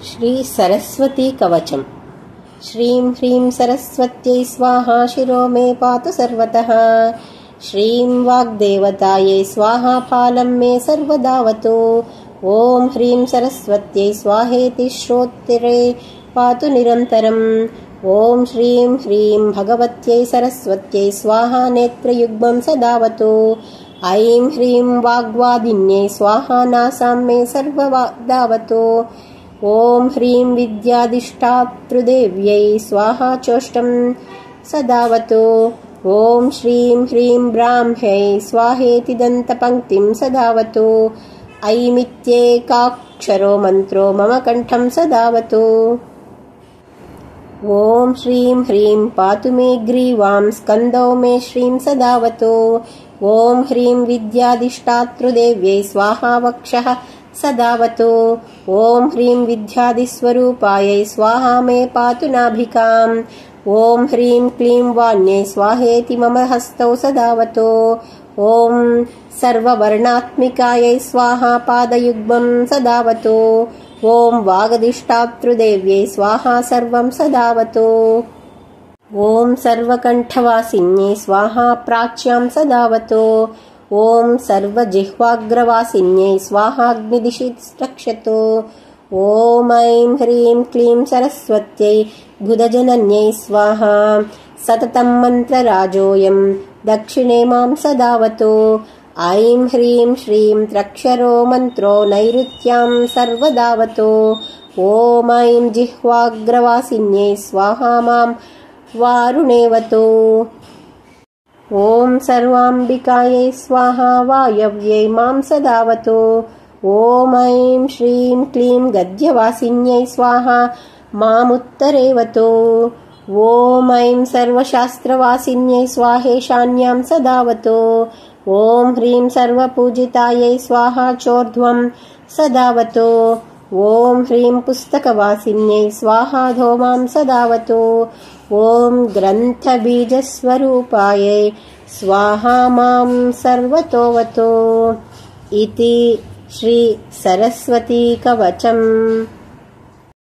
श्री सरस्वती कवचम्। श्रीं ह्रीं सरस्वत्यै स्वाहा शिरो मे पातु सर्वतः। श्रीं वाग्देवतायै स्वाहा फालं मे सर्वदावतु। ॐ ह्रीं सरस्वत्यै स्वाहेति श्रोत्रे पातु निरन्तरम्। ॐ श्रीं ह्रीं भगवत्यै सरस्वत्यै स्वाहा नेत्रयुग्मं सदावतु। ऐं ह्रीं वाग्वादिन्यै स्वाहा नासां मे सर्वदावतु। ॐ ह्रीं विद्याधिष्ठातृदेव्यै स्वाहा चोष्टं सदावतु। ॐ श्रीं ह्रीं ब्राह्म्यै स्वाहेति दन्तपङ्क्तिं सदावतु। ऐमित्येकाक्षरो मन्त्रो मम कण्ठं सदावतु। ॐ श्रीं ह्रीं पातु मे ग्रीवां स्कन्दौ मे श्रीं सदावतु। ॐ ह्रीं विद्याधिष्ठातृदेव्यै स्वाहा वक्षः सदावतु। ॐ ह्रीं विद्याधिस्वरूपायै स्वाहा मे पातु नाभिकाम्। ॐ ह्रीं क्लीं वाण्यै स्वाहेति मम हस्तौ सदावतु। ॐ सर्ववर्णात्मिकायै स्वाहा पादयुग्मं सदावतु। ॐ वागधिष्ठातृदेव्यै स्वाहा सर्वं सदावतु। ॐ सर्वकण्ठवासिन्यै स्वाहा प्राच्यां सदावतु। ॐ सर्वजिह्वाग्रवासिन्यै स्वाहाग्निदिशि रक्षतु। ॐ ऐं ह्रीं क्लीं सरस्वत्यै बुधजनन्यै स्वाहा। सततं मन्त्रराजोऽयं दक्षिणे मां सदावतु। ऐं ह्रीं श्रीं त्र्यक्षरो मन्त्रो नैऋत्यां सर्वदावतु। ॐ ऐं जिह्वाग्रवासिन्यै स्वाहा मां वारुणेवतु। ॐ सर्वाम्बिकायै स्वाहा वायव्यै मां सदावतु। ॐ ऐं श्रीं क्लीं गद्यवासिन्यै स्वाहा मामुत्तरेवतु। ॐ ऐं सर्वशास्त्रवासिन्यै स्वाहेशान्यां सदावतु। ॐ ह्रीं सर्वपूजितायै स्वाहा चोर्ध्वं सदावतु। ॐ ह्रीं पुस्तकवासिन्यै स्वाहा धौमां सदावतु। ॐ ग्रन्थबीजस्वरूपायै स्वाहा मां सर्वतोवतु। इति श्री सरस्वती कवचम्।